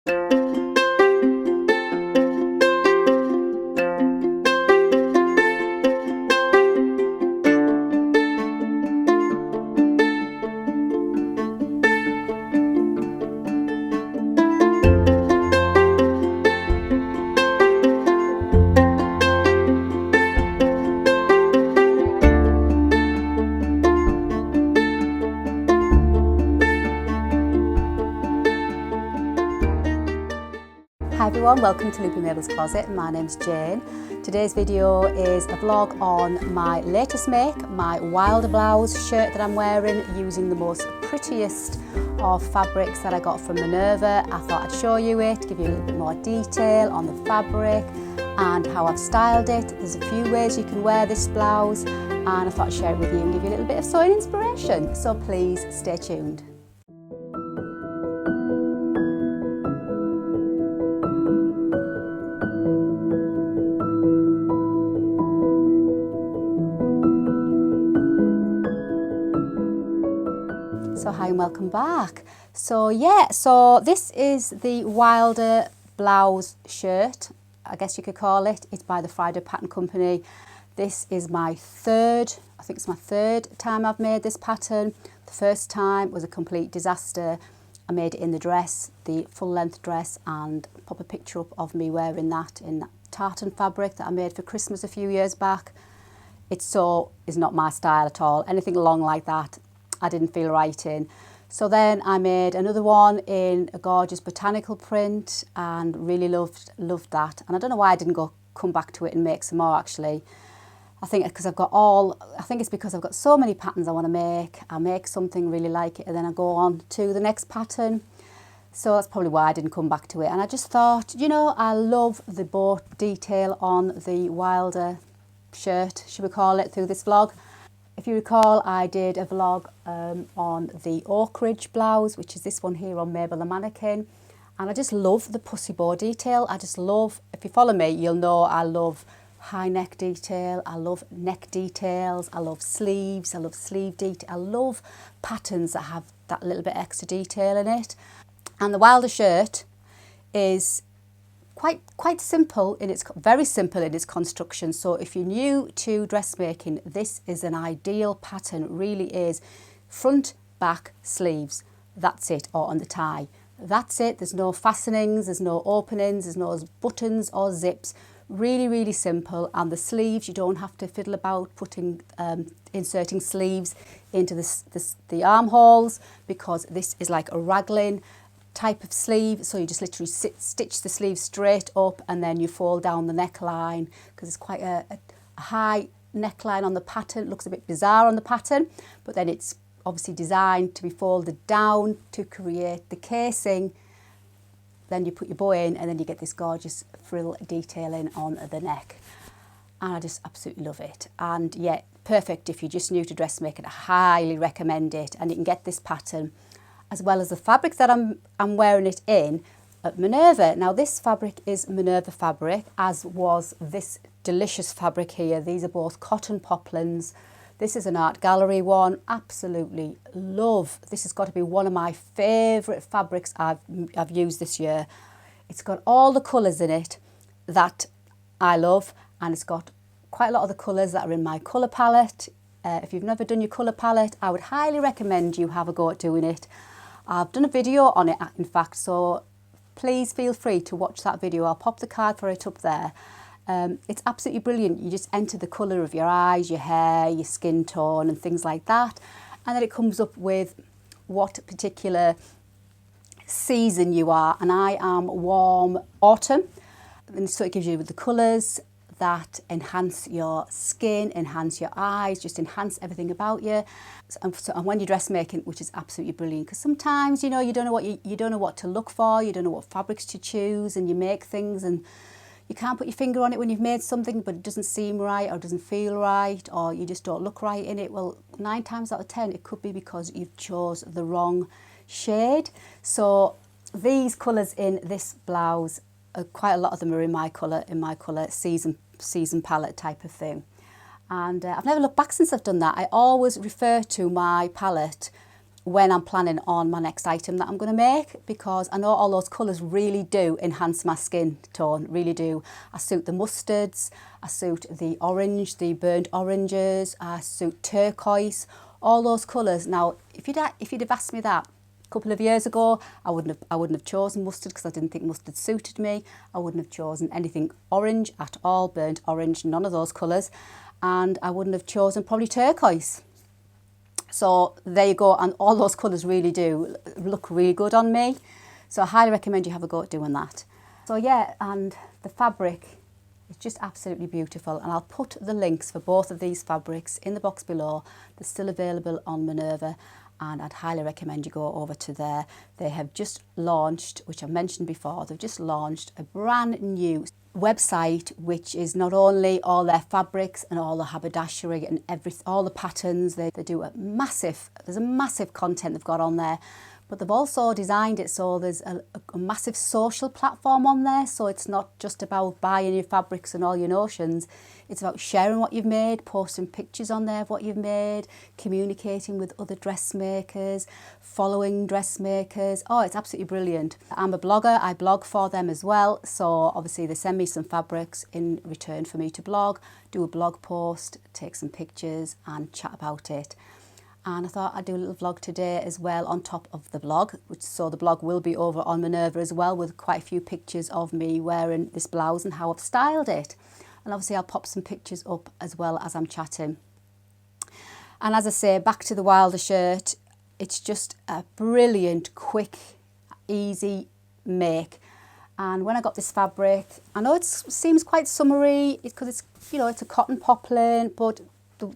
Hi everyone, welcome to Dressmakers Closet. My name's Jane. Today's video is a vlog on my latest make, my Wilder blouse shirt that I'm wearing using the most prettiest of fabrics that I got from Minerva. I thought I'd show you it, give you a little bit more detail on the fabric and how I've styled it. There's a few ways you can wear this blouse and I thought I'd share it with you and give you a little bit of sewing inspiration. So please stay tuned. So hi and welcome back. So this is the Wilder blouse shirt, I guess you could call it. It's by the Friday Pattern Company. This is my third time I've made this pattern. The first time was a complete disaster. I made it in the dress, the full length dress, and pop a picture up of me wearing that in that tartan fabric that I made for Christmas a few years back. It's not my style at all. Anything long like that I didn't feel right in. So then I made another one in a gorgeous botanical print and really loved that. And I don't know why I didn't come back to it and make some more actually. I think it's because I've got so many patterns I want to make. I make something, really like it, and then I go on to the next pattern. So that's probably why I didn't come back to it. And I just thought, you know, I love the bow detail on the Wilder shirt, should we call it, through this vlog. If you recall, I did a vlog on the Oak Ridge blouse, which is this one here on Mabel the Mannequin. And I just love the pussy bow detail. I just love, if you follow me, you'll know I love high neck detail. I love neck details. I love sleeves. I love sleeve detail. I love patterns that have that little bit extra detail in it. And the Wilder shirt is quite simple very simple in its construction. So if you're new to dressmaking, this is an ideal pattern. It really is. Front, back, sleeves. That's it, or on the tie. That's it. There's no fastenings, there's no openings, there's no buttons or zips. Really, really simple. And the sleeves, you don't have to fiddle about inserting sleeves into the armholes, because this is like a raglan type of sleeve. So you just literally stitch the sleeve straight up and then you fold down the neckline, because it's quite a high neckline on the pattern. It looks a bit bizarre on the pattern, but then it's obviously designed to be folded down to create the casing. Then you put your bow in and then you get this gorgeous frill detailing on the neck. And I just absolutely love it. And yeah, perfect if you're just new to dressmaking. I highly recommend it. And you can get this pattern as well as the fabric that I'm wearing it in at Minerva. Now this fabric is Minerva fabric, as was this delicious fabric here. These are both cotton poplins. This is an art gallery one. Absolutely love. This has got to be one of my favourite fabrics I've used this year. It's got all the colours in it that I love, and it's got quite a lot of the colours that are in my colour palette. If you've never done your colour palette, I would highly recommend you have a go at doing it. I've done a video on it, in fact, so please feel free to watch that video. I'll pop the card for it up there. It's absolutely brilliant. You just enter the colour of your eyes, your hair, your skin tone and things like that. And then it comes up with what particular season you are. And I am warm autumn. And so it gives you the colours that enhance your skin, enhance your eyes, just enhance everything about you. And when you're dressmaking, which is absolutely brilliant, because sometimes, you know, you don't know what to look for, you don't know what fabrics to choose, and you make things and you can't put your finger on it when you've made something, but it doesn't seem right or doesn't feel right, or you just don't look right in it. Well, 9 times out of 10, it could be because you've chose the wrong shade. So these colours in this blouse, quite a lot of them are in my colour season palette type of thing. And I've never looked back since I've done that. I always refer to my palette when I'm planning on my next item that I'm going to make, because I know all those colours really do enhance my skin tone, really do. I suit the mustards, I suit the orange, the burnt oranges, I suit turquoise, all those colours. Now, if you'd have asked me that a couple of years ago, I wouldn't have chosen mustard because I didn't think mustard suited me. I wouldn't have chosen anything orange at all, burnt orange, none of those colours. And I wouldn't have chosen probably turquoise. So there you go, and all those colours really do look really good on me. So I highly recommend you have a go at doing that. So yeah, and the fabric is just absolutely beautiful, and I'll put the links for both of these fabrics in the box below. They're still available on Minerva, and I'd highly recommend you go over to there. They have just launched, which I've mentioned before, they've just launched a brand new website, which is not only all their fabrics and all the haberdashery and all the patterns. They do there's a massive content they've got on there, but they've also designed it so there's a massive social platform on there. So it's not just about buying your fabrics and all your notions. It's about sharing what you've made, posting pictures on there of what you've made, communicating with other dressmakers, following dressmakers. Oh, it's absolutely brilliant. I'm a blogger, I blog for them as well. So obviously they send me some fabrics in return for me to blog, do a blog post, take some pictures and chat about it. And I thought I'd do a little vlog today as well on top of the blog, so the blog will be over on Minerva as well, with quite a few pictures of me wearing this blouse and how I've styled it. And obviously I'll pop some pictures up as well as I'm chatting. And as I say, back to the Wilder shirt, it's just a brilliant, quick, easy make. And when I got this fabric, I know it seems quite summery because it's, you know, it's a cotton poplin, but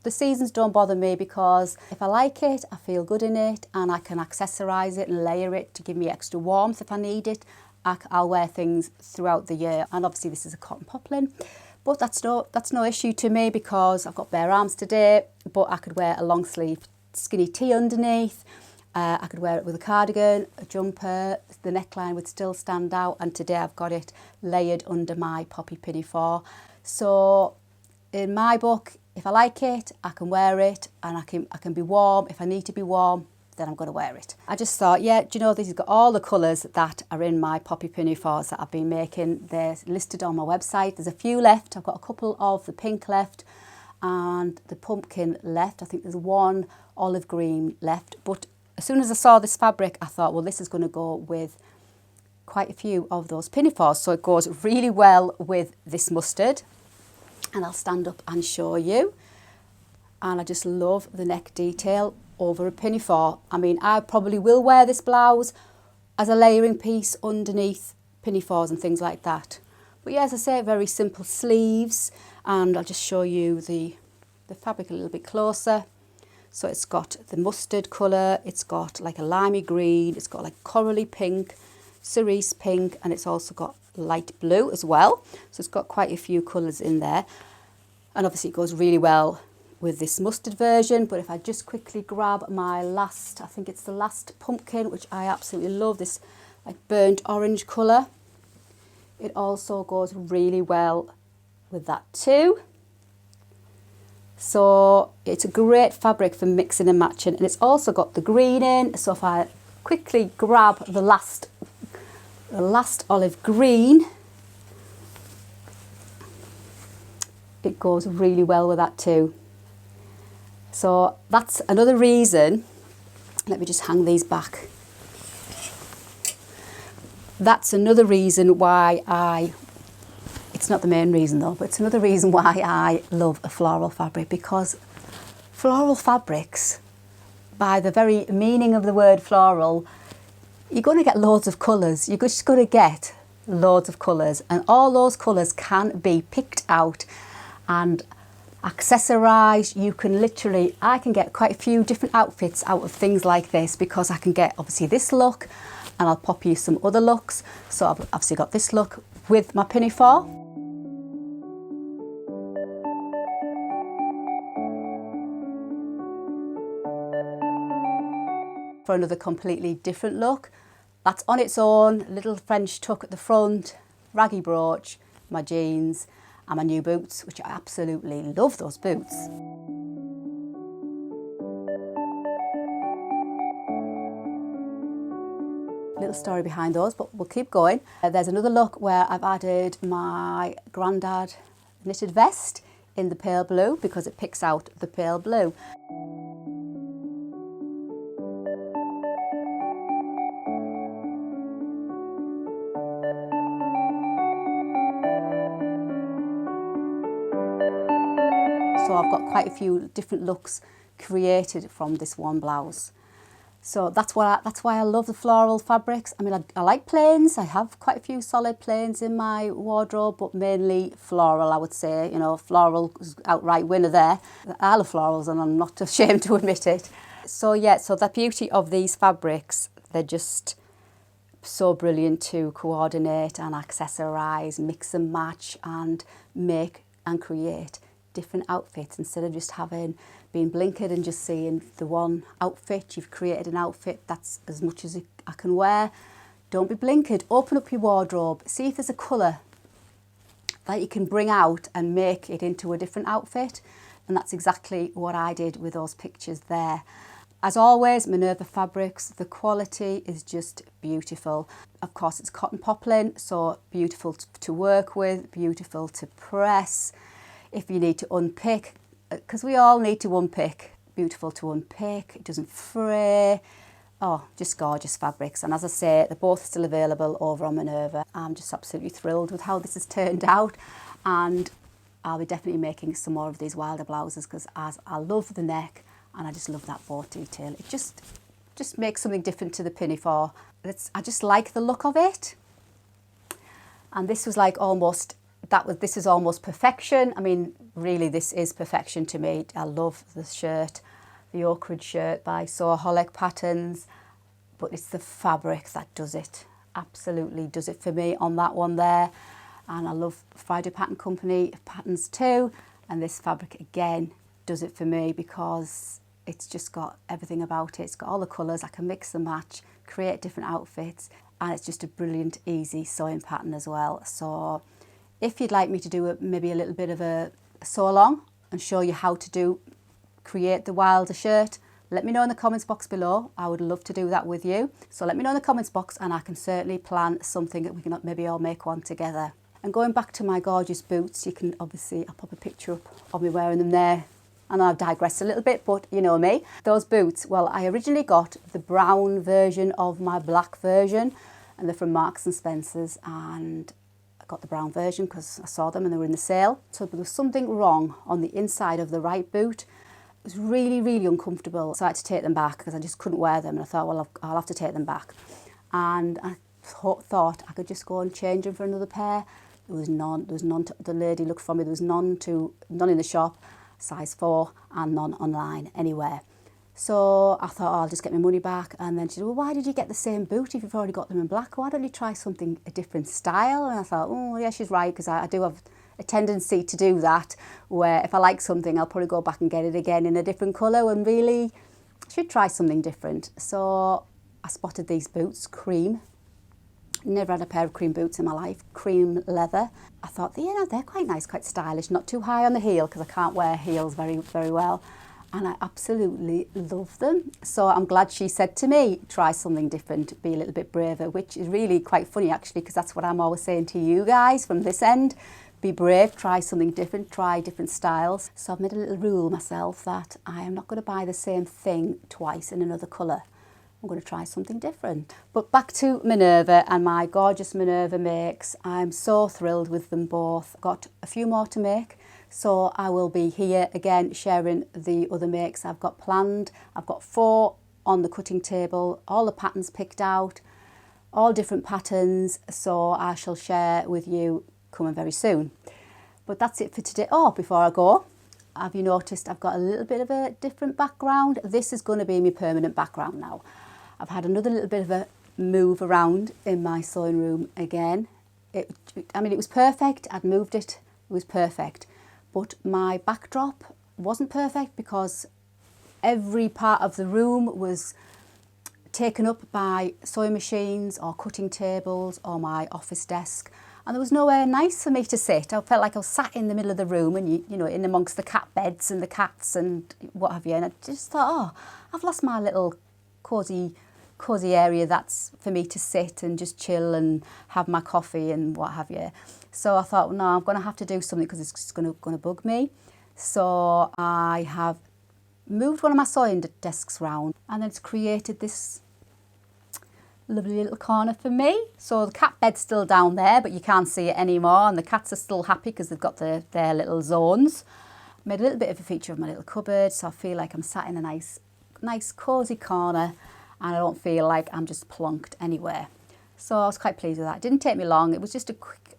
the seasons don't bother me, because if I like it, I feel good in it, and I can accessorise it and layer it to give me extra warmth if I need it. I'll wear things throughout the year, and obviously this is a cotton poplin, but that's no issue to me because I've got bare arms today. But I could wear a long sleeve skinny tee underneath. I could wear it with a cardigan, a jumper, the neckline would still stand out, and today I've got it layered under my poppy pinafore. So in my book, if I like it, I can wear it, and I can be warm. If I need to be warm, then I'm going to wear it. I just thought, yeah, do you know, this has got all the colours that are in my poppy pinafores that I've been making. They're listed on my website. There's a few left. I've got a couple of the pink left and the pumpkin left. I think there's one olive green left. But as soon as I saw this fabric, I thought, well, this is going to go with quite a few of those pinafores. So it goes really well with this mustard. And I'll stand up and show you. And I just love the neck detail over a pinafore. I mean, I probably will wear this blouse as a layering piece underneath pinafores and things like that. But yeah, as I say, very simple sleeves. And I'll just show you the fabric a little bit closer. So it's got the mustard colour, it's got like a limey green, it's got like corally pink, cerise pink, and it's also got light blue as well. So it's got quite a few colours in there, and obviously it goes really well with this mustard version. But if I just quickly grab my last, I think it's the last pumpkin, which I absolutely love, this like burnt orange colour, it also goes really well with that too. So it's a great fabric for mixing and matching, and it's also got the green in. So if I quickly grab the last olive green, it goes really well with that too. So that's another reason, let me just hang these back. That's another reason why it's not the main reason though, but it's another reason why I love a floral fabric, because floral fabrics, by the very meaning of the word floral, you're going to get loads of colours. You're just going to get loads of colours, and all those colours can be picked out and accessorised. You can literally, I can get quite a few different outfits out of things like this, because I can get obviously this look, and I'll pop you some other looks. So I've obviously got this look with my pinafore. For another completely different look, that's on its own, little French tuck at the front, raggy brooch, my jeans and my new boots, which I absolutely love those boots. little story behind those, but we'll keep going. There's another look where I've added my grandad knitted vest in the pale blue because it picks out the pale blue. So I've got quite a few different looks created from this one blouse. So that's why I love the floral fabrics. I mean, I like plains. I have quite a few solid plains in my wardrobe, but mainly floral, I would say. You know, floral is outright winner there. I love florals and I'm not ashamed to admit it. So yeah, so the beauty of these fabrics, they're just so brilliant to coordinate and accessorize, mix and match and make and create different outfits instead of just being blinkered and just seeing the one outfit. You've created an outfit that's as much as I can wear. Don't be blinkered. Open up your wardrobe. See if there's a colour that you can bring out and make it into a different outfit. And that's exactly what I did with those pictures there. As always, Minerva fabrics, the quality is just beautiful. Of course, it's cotton poplin, so beautiful to work with, beautiful to press. If you need to unpick, because we all need to unpick, beautiful to unpick, it doesn't fray. Oh, just gorgeous fabrics. And as I say, they're both still available over on Minerva. I'm just absolutely thrilled with how this has turned out. And I'll be definitely making some more of these wilder blouses because I love the neck and I just love that bow detail. It just makes something different to the pinafore. I just like the look of it. And this was like almost... this is almost perfection. I mean, really, this is perfection to me. I love the shirt, the Oak Ridge shirt by Sewaholic Patterns, but it's the fabric that does it. Absolutely does it for me on that one there. And I love Friday Pattern Company patterns too. And this fabric again does it for me because it's just got everything about it. It's got all the colours. I can mix and match, create different outfits, and it's just a brilliant, easy sewing pattern as well. So if you'd like me to do maybe a little bit of a sew along and show you how to create the wilder shirt, let me know in the comments box below. I would love to do that with you. So let me know in the comments box and I can certainly plan something that we can maybe all make one together. And going back to my gorgeous boots, you can obviously, I'll pop a picture up of me wearing them there. And I've digressed a little bit, but you know me. Those boots, well, I originally got the brown version of my black version and they're from Marks and Spencer's, and got the brown version because I saw them and they were in the sale. So there was something wrong on the inside of the right boot. It was really, really uncomfortable. So I had to take them back because I just couldn't wear them. And I thought, well, I'll have to take them back. And I thought I could just go and change them for another pair. There was none. The lady looked for me. There was none in the shop, size 4, and none online anywhere. So I thought, oh, I'll just get my money back. And then she said, well, why did you get the same boot if you've already got them in black? Why don't you try a different style? And I thought, oh, yeah, she's right, because I do have a tendency to do that, where if I like something, I'll probably go back and get it again in a different colour, and really I should try something different. So I spotted these boots, cream. Never had a pair of cream boots in my life, cream leather. I thought, yeah, they're quite nice, quite stylish, not too high on the heel, because I can't wear heels very, very well. And I absolutely love them. So I'm glad she said to me, try something different, be a little bit braver, which is really quite funny actually, because that's what I'm always saying to you guys from this end. Be brave, try something different, try different styles. So I've made a little rule myself that I am not going to buy the same thing twice in another colour. I'm going to try something different. But back to Minerva and my gorgeous Minerva makes. I'm so thrilled with them both. Got a few more to make. So I will be here again sharing the other makes I've got planned. I've got 4 on the cutting table, all the patterns picked out, all different patterns. So I shall share with you coming very soon. But that's it for today. Oh, before I go, have you noticed I've got a little bit of a different background? This is going to be my permanent background now. I've had another little bit of a move around in my sewing room again. It was perfect. I'd moved it. It was perfect. But my backdrop wasn't perfect because every part of the room was taken up by sewing machines or cutting tables or my office desk. And there was nowhere nice for me to sit. I felt like I was sat in the middle of the room and, you know, in amongst the cat beds and the cats and what have you. And I just thought, oh, I've lost my little cosy cosy area that's for me to sit and just chill and have my coffee and what have you. So I thought, no, I'm going to have to do something because it's just going to bug me. So I have moved one of my sewing desks round, and then it's created this lovely little corner for me. So the cat bed's still down there, but you can't see it anymore, and the cats are still happy because they've got their little zones. Made a little bit of a feature of my little cupboard, so I feel like I'm sat in a nice cosy corner, and I don't feel like I'm just plonked anywhere. So I was quite pleased with that. It didn't take me long. It was just a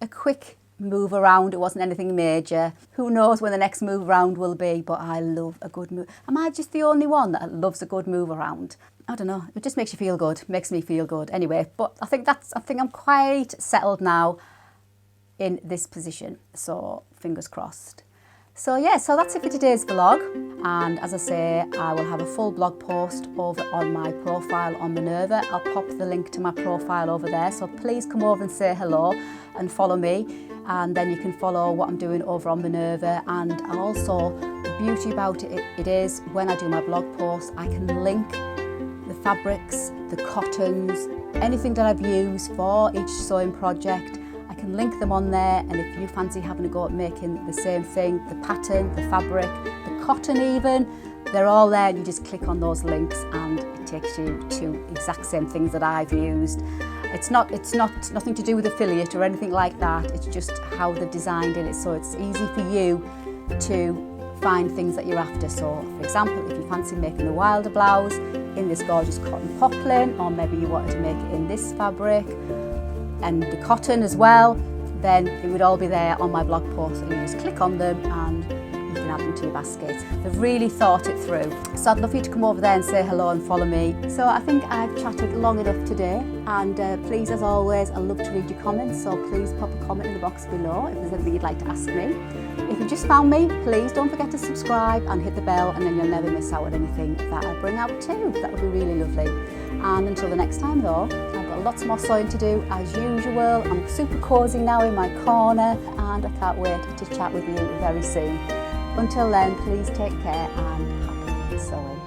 quick move around. It wasn't anything major. Who knows when the next move around will be, but I love a good move. Am I just the only one that loves a good move around? I don't know. It just makes you feel good. Makes me feel good. Anyway, but I think I'm quite settled now in this position. So fingers crossed. So yeah, so that's it for today's vlog. And as I say, I will have a full blog post over on my profile on Minerva. I'll pop the link to my profile over there. So please come over and say hello and follow me. And then you can follow what I'm doing over on Minerva. And also, the beauty about it is when I do my blog posts, I can link the fabrics, the cottons, anything that I've used for each sewing project. I can link them on there, and if you fancy having a go at making the same thing, the pattern, the fabric, the cotton even, they're all there, and you just click on those links and it takes you to exact same things that I've used. It's nothing to do with affiliate or anything like that. It's just how they've designed it, so it's easy for you to find things that you're after. So for example, if you fancy making a wilder blouse in this gorgeous cotton poplin, or maybe you wanted to make it in this fabric and the cotton as well, then it would all be there on my blog post, and you just click on them and you can add them to your basket. They've really thought it through. So I'd love for you to come over there and say hello and follow me. So I think I've chatted long enough today, and please, as always, I love to read your comments, so please pop a comment in the box below if there's anything you'd like to ask me. If you just found me, please don't forget to subscribe and hit the bell, and then you'll never miss out on anything that I bring out too. That would be really lovely. And until the next time though, I've got lots more sewing to do as usual. I'm super cosy now in my corner, and I can't wait to chat with you very soon. Until then, please take care and happy sewing.